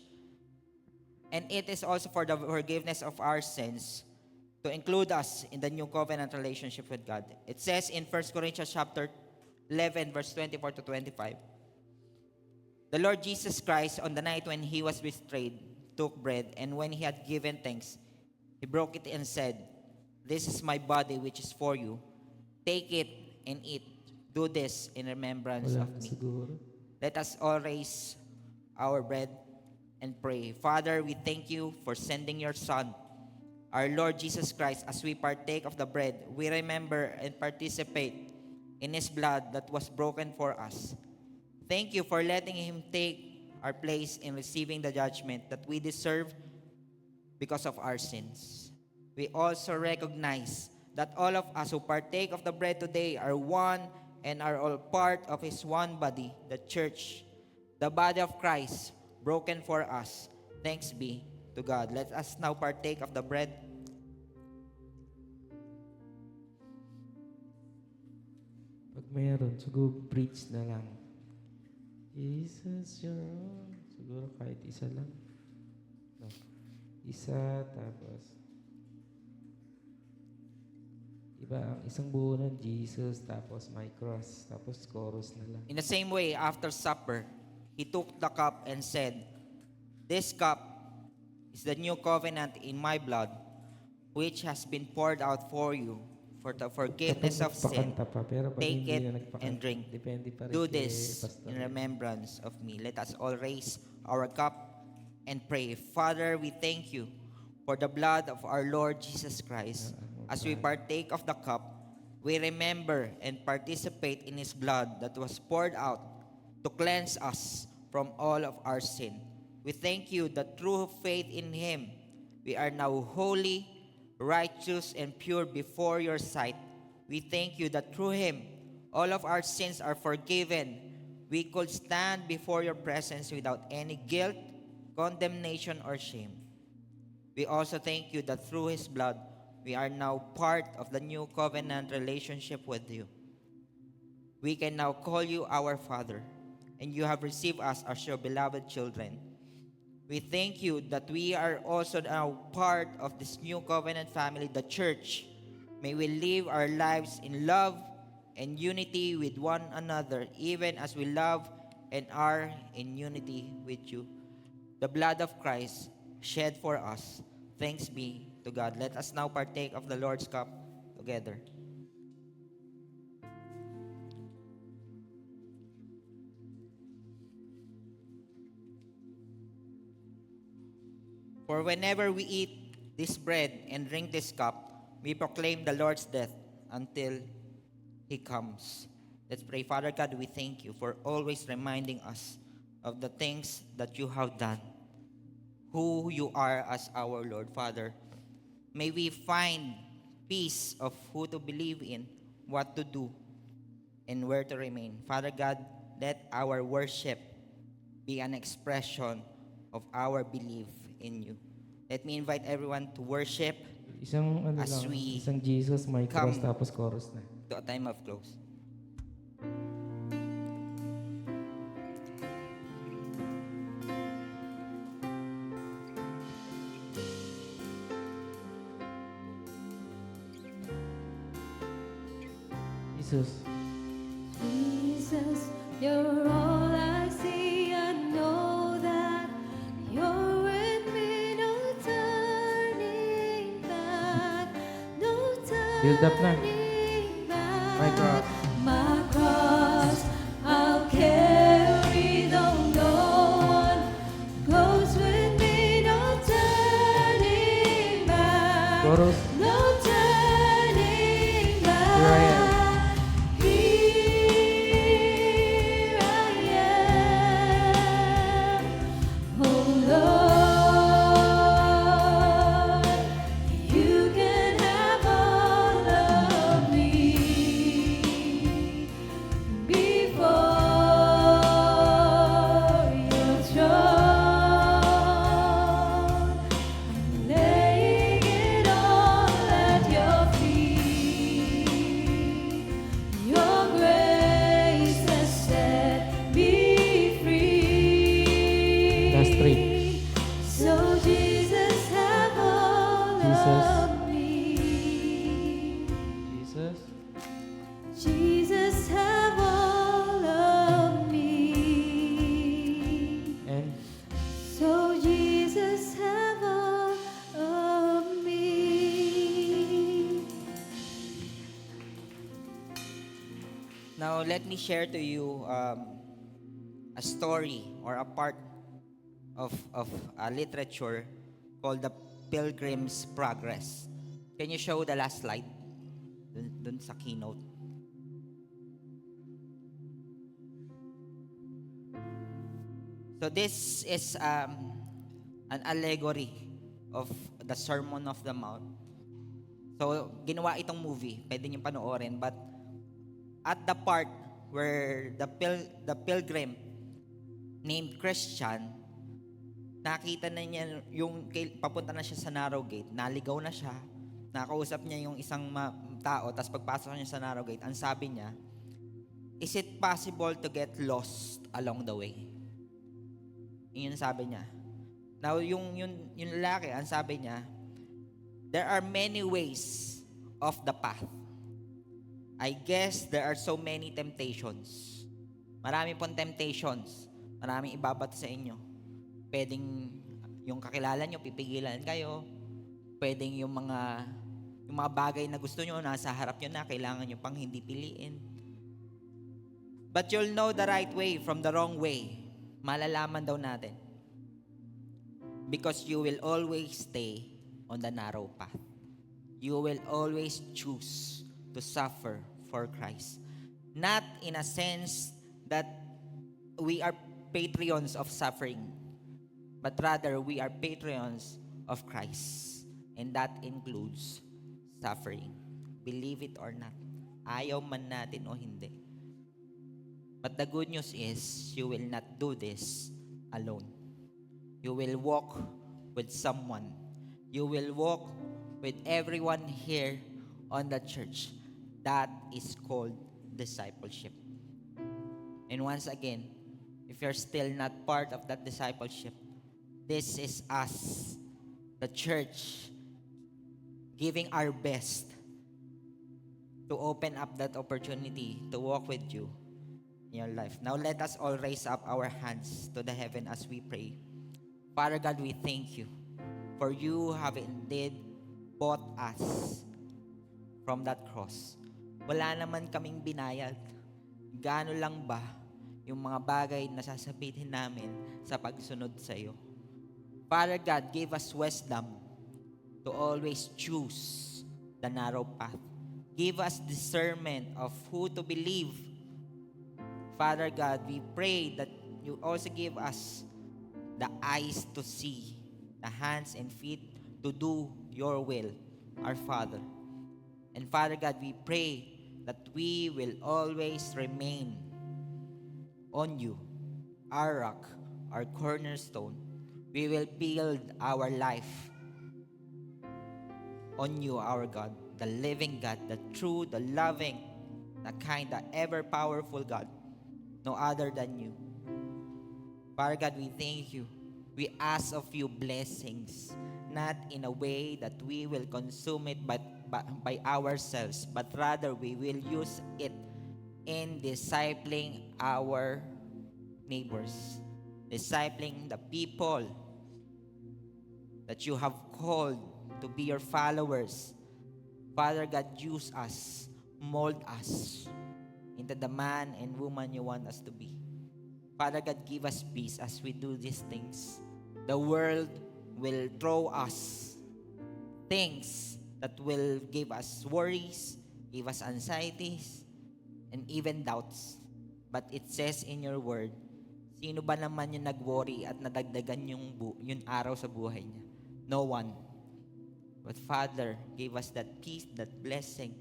And it is also for the forgiveness of our sins. to include us in the new covenant relationship with God. It says in 1 Corinthians chapter 11, verse 24 to 25, the Lord Jesus Christ, on the night when he was betrayed, took bread, and when he had given thanks, he broke it and said, "This is my body which is for you. Take it and eat. Do this in remembrance Wala of na me." siguro. Let us all raise our bread and pray. Father, we thank you for sending your Son, our Lord Jesus Christ. As we partake of the bread, we remember and participate in his blood that was broken for us. Thank you for letting him take our place in receiving the judgment that we deserve because of our sins. We also recognize that all of us who partake of the bread today are one and are all part of his one body, the church, the body of Christ, broken for us. Thanks be to God. Let us now partake of the bread. Pag mayroon, siguro preach na lang. Jesus, you're all. Siguro kahit isa lang. No. Isa, tapos iba ang isang buo ng Jesus, tapos my cross, tapos chorus na lang. In the same way, after supper, he took the cup and said, "This cup is the new covenant in my blood, which has been poured out for you for the forgiveness of sin. Nagpakanta pa, pero pag Take hindi it na nagpakanta, and drink. depende pa rin Do kay this Pastor. in remembrance of me." Let us all raise our cup and pray. Father, we thank you for the blood of our Lord Jesus Christ. As we partake of the cup, we remember and participate in his blood that was poured out to cleanse us from all of our sin. We thank you that through faith in him, we are now holy, righteous, and pure before your sight. We thank you that through him, all of our sins are forgiven. We could stand before your presence without any guilt, condemnation, or shame. We also thank you that through his blood, we are now part of the new covenant relationship with you. We can now call you our Father, and you have received us as your beloved children. We thank you that we are also now part of this new covenant family, the church. May we live our lives in love and unity with one another, even as we love and are in unity with you. The blood of Christ shed for us. Thanks be to God. Let us now partake of the Lord's cup together. For whenever we eat this bread and drink this cup, we proclaim the Lord's death until he comes. Let's pray. Father God, we thank you for always reminding us of the things that you have done, who you are as our Lord. Father, may we find peace of who to believe in, what to do, and where to remain. Father God, let our worship be an expression of our belief in you. Let me invite everyone to worship Isang ano as lang, we isang Jesus, my cross, come tapos chorus na. to a time of close. Jesus, Jesus, you're all I see. I know that you're with me. No turning back. No Build up na. turning back. My cross. My cross, I'll carry. Though no one goes with me. No turning back. Chorus. No turning back. Here I am. Here I am. Oh Lord, you can have all of me. Before your throne, I'm laying it all at your feet. Your grace has set me free. Last three. So Jesus, have all Jesus. of me. Now, let me share to you a story or a part of a literature called The Pilgrim's Progress. Can you show the last slide? Dun sa keynote. So this is an allegory of the Sermon of the Mount. So ginawa itong movie, pwede niyo panoorin, but at the part where the pilgrim named Christian, nakita na niya yung papunta na siya sa narrow gate, naligaw na siya, nakausap niya yung isang tao, tapos pagpasok niya sa narrow gate, ang sabi niya, is it possible to get lost along the way? Yun sabi niya. Now, yung lalaki, ang sabi niya, there are many ways of the path. I guess there are so many temptations. Marami pong temptations. Maraming ibabato sa inyo. Pwedeng yung kakilala nyo, pipigilan kayo. Pwedeng yung mga bagay na gusto nyo, nasa harap nyo na, kailangan nyo pang hindi piliin. But you'll know the right way from the wrong way. Malalaman daw natin. Because you will always stay on the narrow path. You will always choose to suffer for Christ. Not in a sense that we are patrons of suffering, but rather we are patrons of Christ. And that includes suffering. Believe it or not. Ayaw man natin o hindi. But the good news is, you will not do this alone. You will walk with someone. You will walk with everyone here on the church. That is called discipleship. And once again, if you're still not part of that discipleship, this is us, the church, giving our best to open up that opportunity to walk with you in your life. Now let us all raise up our hands to the heaven as we pray. Father God, we thank you for you have indeed bought us from that cross. Wala naman kaming binayad. Gaano lang ba yung mga bagay na sasabihin namin sa pagsunod sa iyo? Father God, give us wisdom to always choose the narrow path. Give us discernment of who to believe. Father God, we pray that you also give us the eyes to see, the hands and feet to do your will, our Father. And Father God, we pray that we will always remain on you, our rock, our cornerstone. We will build our life on you, our God, the living God, the true, the loving, the kind, the ever-powerful God. No other than you. Father God, we thank you. We ask of you blessings, not in a way that we will consume it by ourselves, but rather we will use it in discipling our neighbors, discipling the people that you have called to be your followers. Father God, use us, mold us into the man and woman you want us to be. Father God, give us peace as we do these things. The world will throw us things that will give us worries, give us anxieties, and even doubts. But it says in your word, sino ba naman yung nag-worry at nadagdagan yung araw sa buhay niya? No one. But Father, give us that peace, that blessing,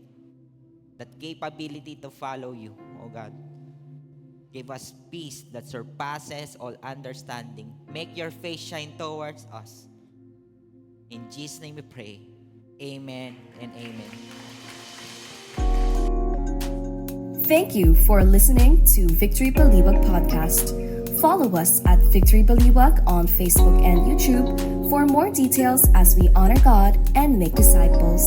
that capability to follow you, oh God. Give us peace that surpasses all understanding. Make your face shine towards us. In Jesus' name we pray. Amen and amen. Thank you for listening to Victory Baliwag Podcast. Follow us at Victory Baliwag on Facebook and YouTube for more details as we honor God and make disciples.